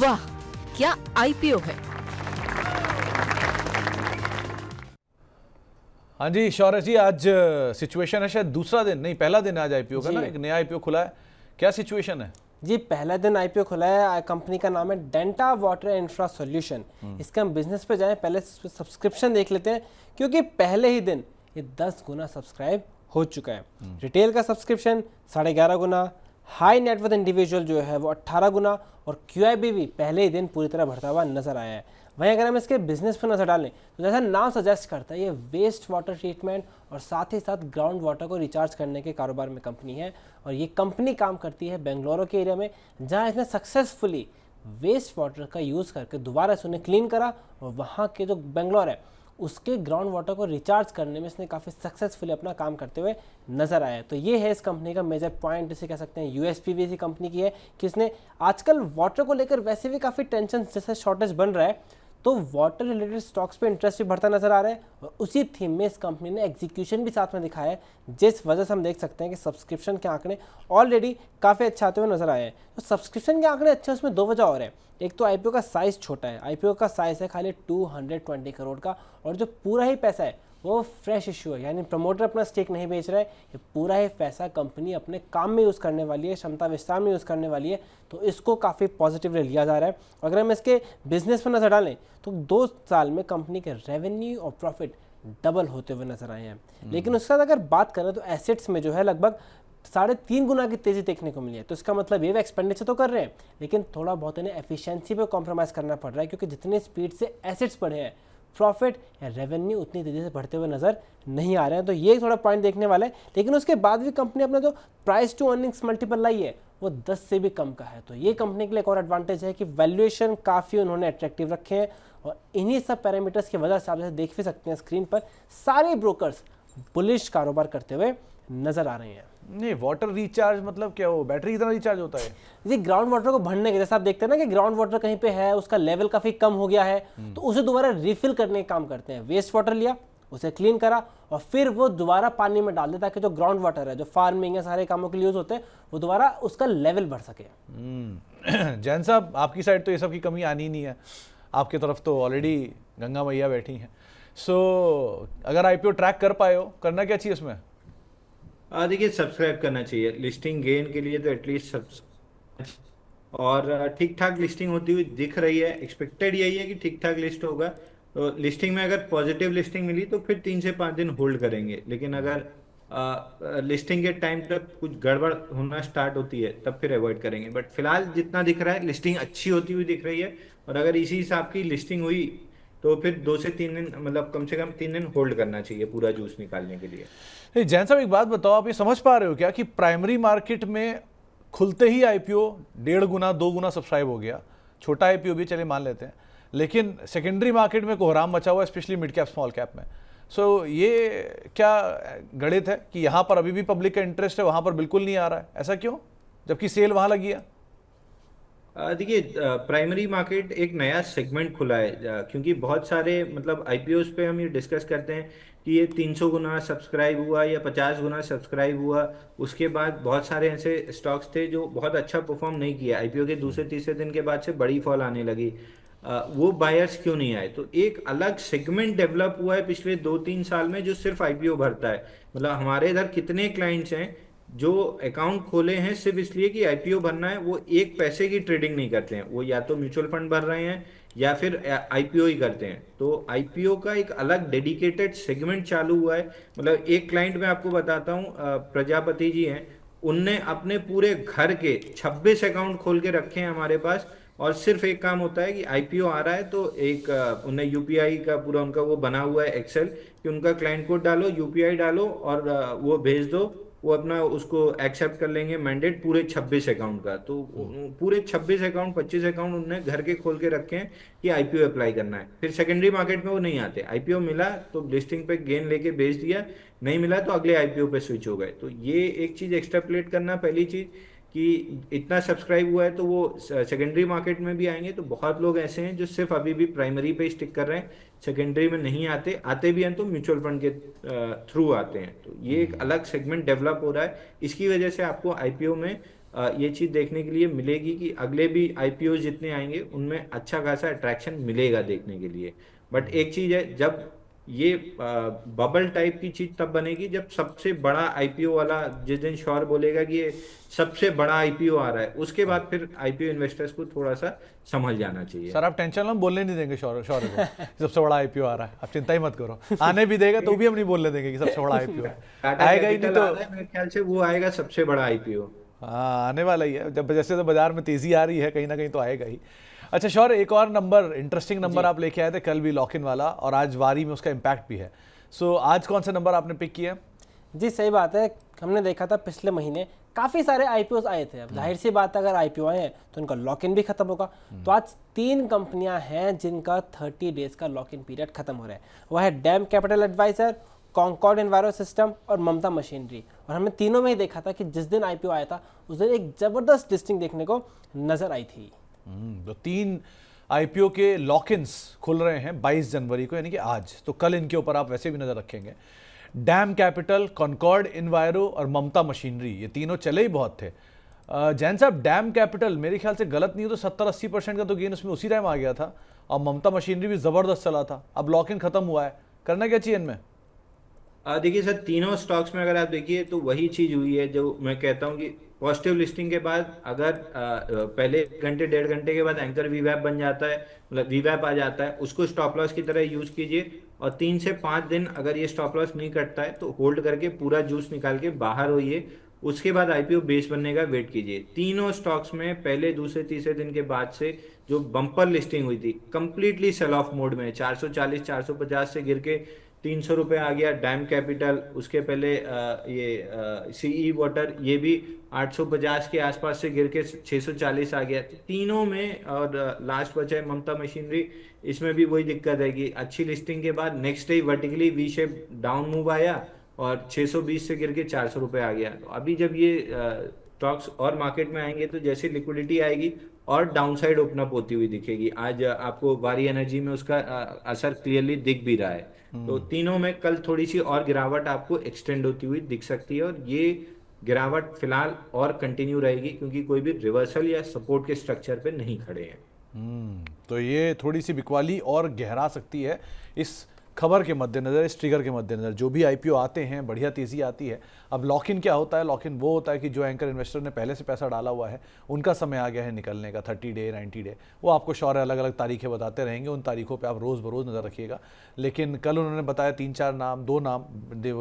वाह, क्या आईपीओ है। हाँ जी शौर्य जी, आज सिचुएशन है शायद दूसरा दिन नहीं पहला दिन आज आईपीओ का ना, एक नया आईपीओ खुला है, क्या सिचुएशन है? जी पहला दिन आईपीओ खुला है। कंपनी का नाम है डेंटा वाटर इंफ्रा सॉल्यूशन। इसके हम बिजनेस पे जाएं, पहले सब्सक्रिप्शन देख लेते हैं, क्योंकि पहले ही दिन ये 10 गुना सब्सक्राइब हो चुका है। रिटेल का सब्सक्रिप्शन 11.5 गुना, हाई नेटवर्थ इंडिविजुअल जो है वो 18 गुना, और क्यूआईबी भी पहले ही दिन पूरी तरह भरता हुआ नजर आया है। वहीं अगर हम इसके बिजनेस पर नजर डालें तो जैसा नाम सजेस्ट करता है, ये वेस्ट वाटर ट्रीटमेंट और साथ ही साथ ग्राउंड वाटर को रिचार्ज करने के कारोबार में कंपनी है। और ये कंपनी काम करती है बेंगलुरु के एरिया में, जहां इसने सक्सेसफुली वेस्ट वाटर का यूज़ करके दोबारा से उन्हें क्लीन करा, और वहाँ के जो बेंगलोर है उसके ग्राउंड वाटर को रिचार्ज करने में इसने काफ़ी सक्सेसफुली अपना काम करते हुए नजर आया है। तो ये है इस कंपनी का मेजर पॉइंट, इसे कह सकते हैं यूएसपी भी इसी कंपनी की है कि इसने आजकल वाटर को लेकर वैसे भी काफ़ी टेंशन जैसे शॉर्टेज बन रहा है, तो वाटर रिलेटेड स्टॉक्स पे इंटरेस्ट भी बढ़ता नजर आ रहा है, और उसी थीम में इस कंपनी ने एग्जीक्यूशन भी साथ में दिखाया है, जिस वजह से हम देख सकते हैं कि सब्सक्रिप्शन के आंकड़े ऑलरेडी काफ़ी अच्छे आते हुए नजर आए हैं। तो सब्सक्रिप्शन के आंकड़े अच्छे, उसमें दो वजह और है। एक तो आईपीओ का साइज़ छोटा है, आईपीओ का साइज़ है खाली 220 करोड़ का, और जो पूरा ही पैसा है वो फ्रेश इशू है, यानी प्रमोटर अपना स्टेक नहीं बेच रहा है, ये पूरा ही पैसा कंपनी अपने काम में यूज़ करने वाली है, क्षमता विस्तार में यूज़ करने वाली है, तो इसको काफ़ी पॉजिटिवली लिया जा रहा है। अगर हम इसके बिजनेस पर नज़र डालें तो 2 साल में कंपनी के रेवेन्यू और प्रॉफिट डबल होते हुए नजर आए हैं। लेकिन उसके साथ अगर बात करें तो एसेट्स में जो है लगभग 3.5 गुना की तेज़ी देखने को मिली है। तो इसका मतलब ये एक्सपेंडिचर तो कर रहे हैं, लेकिन थोड़ा बहुत इन्हें एफिशिएंसी पे कॉम्प्रोमाइज़ करना पड़ रहा है, क्योंकि जितने स्पीड से एसेट्स बढ़े हैं प्रॉफिट या रेवेन्यू उतनी तेज़ी से बढ़ते हुए नज़र नहीं आ रहे हैं। तो ये थोड़ा पॉइंट देखने वाला है। लेकिन उसके बाद भी कंपनी अपना जो प्राइस टू अर्निंग्स मल्टीपल लाई है वो 10 से भी कम का है। तो ये कंपनी के लिए एक और एडवांटेज है कि वैल्यूएशन काफ़ी उन्होंने अट्रैक्टिव रखे हैं, और इन्हीं सब पैरामीटर्स की वजह से आप जैसे देख भी सकते हैं स्क्रीन पर, सारे ब्रोकर्स बुलिश कारोबार करते हुए नजर आ रहे हैं। नहीं, वाटर रिचार्ज मतलब क्या, वो बैटरी कितना रिचार्ज होता है? जी ग्राउंड वाटर को भरने के, जैसे आप देखते हैं ना कि ग्राउंड वाटर कहीं पे है, उसका लेवल काफ़ी कम हो गया है, तो उसे दोबारा रिफिल करने का काम करते हैं। वेस्ट वाटर लिया, उसे क्लीन करा, और फिर वो दोबारा पानी में डाल देता, ताकि जो ग्राउंड वाटर है जो फार्मिंग है सारे कामों के लिए यूज़ होते हैं, वो दोबारा उसका लेवल बढ़ सके। जैन साहब, आपकी साइड तो ये सब की कमी आनी ही नहीं है, आपकी तरफ तो ऑलरेडी गंगा मैया बैठी हैं। सो अगर आईपीओ ट्रैक कर पाए हो, करना क्या चाहिए इसमें? देखिए, सब्सक्राइब करना चाहिए लिस्टिंग गेन के लिए, तो एटलीस्ट और ठीक ठाक लिस्टिंग होती हुई दिख रही है। एक्सपेक्टेड यही है कि ठीक ठाक लिस्ट होगा। तो लिस्टिंग में अगर पॉजिटिव लिस्टिंग मिली तो फिर 3 से 5 दिन होल्ड करेंगे, लेकिन अगर लिस्टिंग के टाइम तक कुछ गड़बड़ होना स्टार्ट होती है तब फिर अवॉइड करेंगे। बट फिलहाल जितना दिख रहा है लिस्टिंग अच्छी होती हुई दिख रही है, और अगर इसी हिसाब की लिस्टिंग हुई तो फिर 2 से 3 दिन, मतलब कम से कम 3 दिन होल्ड करना चाहिए पूरा जूस निकालने के लिए। जैन साहब, एक बात बताओ, आप ये समझ पा रहे हो क्या कि प्राइमरी मार्केट में खुलते ही आईपीओ 1.5 गुना 2 गुना सब्सक्राइब हो गया? छोटा आईपीओ भी चले मान लेते हैं, लेकिन सेकेंडरी मार्केट में कोहराम मचा हुआ है, specially mid cap small cap में। सो ये क्या गणित है कि यहाँ पर अभी भी पब्लिक का इंटरेस्ट है, वहाँ पर बिल्कुल नहीं आ रहा है? ऐसा क्यों, जबकि सेल वहाँ लगी है? देखिए, प्राइमरी मार्केट एक नया सेगमेंट खुला है, क्योंकि बहुत सारे मतलब आईपीओस पे हम ये डिस्कस करते हैं कि ये 300 गुना सब्सक्राइब हुआ या 50 गुना सब्सक्राइब हुआ। उसके बाद बहुत सारे ऐसे स्टॉक्स थे जो बहुत अच्छा परफॉर्म नहीं किया, आईपीओ के दूसरे तीसरे दिन के बाद से बड़ी फॉल आने लगी। वो बायर्स क्यों नहीं आए? तो एक अलग सेगमेंट डेवलप हुआ है पिछले 2-3 साल में जो सिर्फ आईपीओ भरता है। मतलब हमारे इधर कितने क्लाइंट्स हैं जो अकाउंट खोले हैं सिर्फ इसलिए कि आईपीओ भरना है, वो एक पैसे की ट्रेडिंग नहीं करते हैं, वो या तो म्यूचुअल फंड भर रहे हैं या फिर आईपीओ ही करते हैं। तो आईपीओ का एक अलग डेडिकेटेड सेगमेंट चालू हुआ है। मतलब एक क्लाइंट मैं आपको बताता हूँ, प्रजापति जी हैं, उनने अपने पूरे घर के 26 अकाउंट खोल के रखे हैं हमारे पास, और सिर्फ एक काम होता है कि आईपीओ आ रहा है तो एक उन्हें यूपीआई का पूरा उनका वो बना हुआ है एक्सेल, कि उनका क्लाइंट कोड डालो, यूपीआई डालो और वो भेज दो, वो अपना उसको एक्सेप्ट कर लेंगे मैंडेट पूरे 26 अकाउंट का। तो पूरे 26 अकाउंट 25 अकाउंट उन्होंने घर के खोल के रखे हैं कि आईपीओ अप्लाई करना है। फिर सेकेंडरी मार्केट में वो नहीं आते, आईपीओ मिला तो लिस्टिंग पे गेन लेके बेच दिया, नहीं मिला तो अगले आईपीओ पे स्विच हो गए। तो ये एक चीज एक्स्ट्राप्लेट करना, पहली चीज कि इतना सब्सक्राइब हुआ है तो वो सेकेंडरी मार्केट में भी आएंगे। तो बहुत लोग ऐसे हैं जो सिर्फ अभी भी प्राइमरी पे स्टिक कर रहे हैं, सेकेंडरी में नहीं आते, आते भी हैं तो म्यूचुअल फंड के थ्रू आते हैं। तो ये एक अलग सेगमेंट डेवलप हो रहा है, इसकी वजह से आपको आईपीओ में ये चीज़ देखने के लिए मिलेगी कि अगले भी आईपीओ जितने आएंगे उनमें अच्छा खासा अट्रैक्शन मिलेगा देखने के लिए। बट एक चीज़ है, जब ये बबल टाइप की चीज तब बनेगी जब सबसे बड़ा आईपीओ वाला जिस दिन श्योर बोलेगा कि ये सबसे बड़ा आईपीओ आ रहा है, उसके बाद फिर आईपीओ इन्वेस्टर्स को थोड़ा सा समझ जाना चाहिए। सर आप टेंशन लो, हम बोलने नहीं देंगे शौर्य को सबसे बड़ा आईपीओ आ रहा है, आप चिंता ही मत करो। आने भी देगा तो भी हम नहीं बोलने देंगे कि सबसे बड़ा आईपीओ आएगा ही नहीं। तो मेरे ख्याल से वो आएगा सबसे बड़ा आईपीओ। हाँ आने वाला ही है, जब जैसे तो बाजार में तेजी आ रही है कहीं ना कहीं तो आएगा ही। अच्छा शौर्य, एक और नंबर, इंटरेस्टिंग नंबर आप लेके आए थे कल भी, लॉक इन वाला, और आज वारी में उसका इम्पैक्ट भी है। सो आज कौन सा नंबर आपने पिक किया? जी सही बात है, हमने देखा था पिछले महीने काफ़ी सारे आईपीओ आए थे। अब जाहिर सी बात है, अगर आईपीओ आए हैं तो उनका लॉक इन भी खत्म होगा। तो आज 3 कंपनियां हैं जिनका 30 डेज का लॉक इन पीरियड खत्म हो रहा है। वह है Dam Capital Advisor, Concord Enviro System और ममता मशीनरी। और हमने तीनों में ही देखा था कि जिस दिन आईपीओ आया था उस दिन एक ज़बरदस्त लिस्टिंग देखने को नजर आई थी। तो 3 आईपीओ के लॉक-इन्स खुल रहे हैं 22 जनवरी को, यानी कि आज। तो कल इनके ऊपर आप वैसे भी नजर रखेंगे। डैम कैपिटल, कॉन्कॉर्ड एनवायरो और ममता मशीनरी, ये तीनों चले ही बहुत थे। जैन साहब, डैम कैपिटल मेरे ख्याल से गलत नहीं हो तो 70-80% का तो गेन उसमें उसी टाइम आ गया था, और ममता मशीनरी भी जबरदस्त चला था। अब लॉक इन खत्म हुआ है, करना क्या चाहिए इनमें? देखिए सर, तीनों स्टॉक्स में अगर आप देखिए तो वही चीज हुई है जो मैं कहता हूँ कि पॉजिटिव लिस्टिंग के बाद अगर पहले घंटे 1.5 घंटे के बाद एंकर वीवैप बन जाता है, मतलब वीवैप आ जाता है, उसको स्टॉप लॉस की तरह यूज कीजिए। और 3 से 5 दिन अगर ये स्टॉप लॉस नहीं कटता है तो होल्ड करके पूरा जूस निकाल के बाहर होइए। उसके बाद आईपीओ बेस बनने का वेट कीजिए। तीनों स्टॉक्स में पहले, दूसरे, तीसरे दिन के बाद से जो बम्पर लिस्टिंग हुई थी, कंप्लीटली सेल ऑफ मोड में 440 450 से गिर के 300 रुपये आ गया डैम कैपिटल। उसके पहले ये सीई वाटर, ये भी 850 के आसपास से गिर के 640 आ गया तीनों में। और लास्ट बचा है ममता मशीनरी, इसमें भी वही दिक्कत है कि अच्छी लिस्टिंग के बाद next day vertically V shape down move आया और 620 से गिर के 400 रुपये आ गया। तो अभी जब ये स्टॉक्स और मार्केट में आएंगे तो जैसे लिक्विडिटी आएगी और डाउनसाइड ओपन अप होती हुई दिखेगी। आज आपको वारी एनर्जी में उसका असर क्लियरली दिख भी रहा है। तो तीनों में कल थोड़ी सी और गिरावट आपको एक्सटेंड होती हुई दिख सकती है, और ये गिरावट फिलहाल और कंटिन्यू रहेगी क्योंकि कोई भी रिवर्सल या सपोर्ट के स्ट्रक्चर पे नहीं खड़े हैं। तो ये थोड़ी सी बिकवाली और गहरा सकती है इस खबर के मद्देनज़र, इस ट्रिगर के मद्देनज़र। जो भी आईपीओ आते हैं बढ़िया तेज़ी आती है। अब लॉक इन क्या होता है? लॉक इन वो होता है कि जो एंकर इन्वेस्टर ने पहले से पैसा डाला हुआ है उनका समय आ गया है निकलने का, 30 डे 90 डे। वो आपको शौर्य अलग अलग तारीखें बताते रहेंगे, उन तारीखों पे आप रोज़ बरोज़ नज़र रखिएगा। लेकिन कल उन्होंने बताया 3-4 नाम, 2 नाम,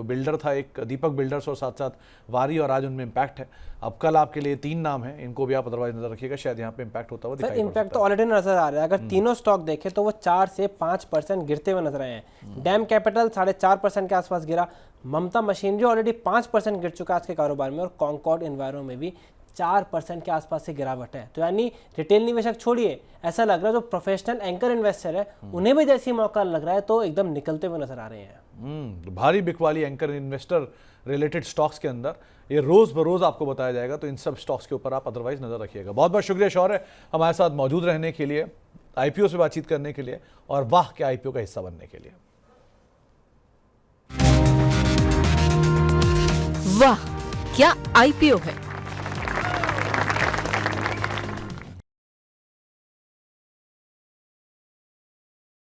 बिल्डर था एक दीपक बिल्डर्स और साथ साथ वारी, और आज उनमें इम्पैक्ट है। अब कल आपके लिए 3 नाम हैं, इनको भी आप अदरवाइज नजर रखिएगा, शायद यहाँ पे इम्पैक्ट होता हुआ दिखाई पड़ सकता है। इम्पैक्ट तो ऑलरेडी नजर आ रहा है। अगर तीनों स्टॉक देखें तो वो 4 से 5% गिरते हुए नजर आए हैं। डैम कैपिटल 4.5% के आसपास गिरा, ममता मशीनरी ऑलरेडी 5% गिर चुका आज के कारोबार में, और कॉन्कॉर्ड एनवायरो में भी 4% के आसपास से गिरावट है। तो यानी रिटेल निवेशक छोड़िए, ऐसा लग रहा है जो प्रोफेशनल एंकर इन्वेस्टर है उन्हें भी जैसी मौका लग रहा है तो एकदम निकलते हुए नजर आ रहे हैं। भारी बिकवाली एंकर इन्वेस्टर रिलेटेड स्टॉक्स के अंदर ये रोज बरोज आपको बताया जाएगा, तो इन सब स्टॉक्स के ऊपर आप अदरवाइज नजर रखिएगा। बहुत बहुत शुक्रिया शौर्य हमारे साथ मौजूद रहने के लिए, आईपीओ से बातचीत करने के लिए, और वाह के आईपीओ का हिस्सा बनने के लिए। वाह क्या आईपीओ है।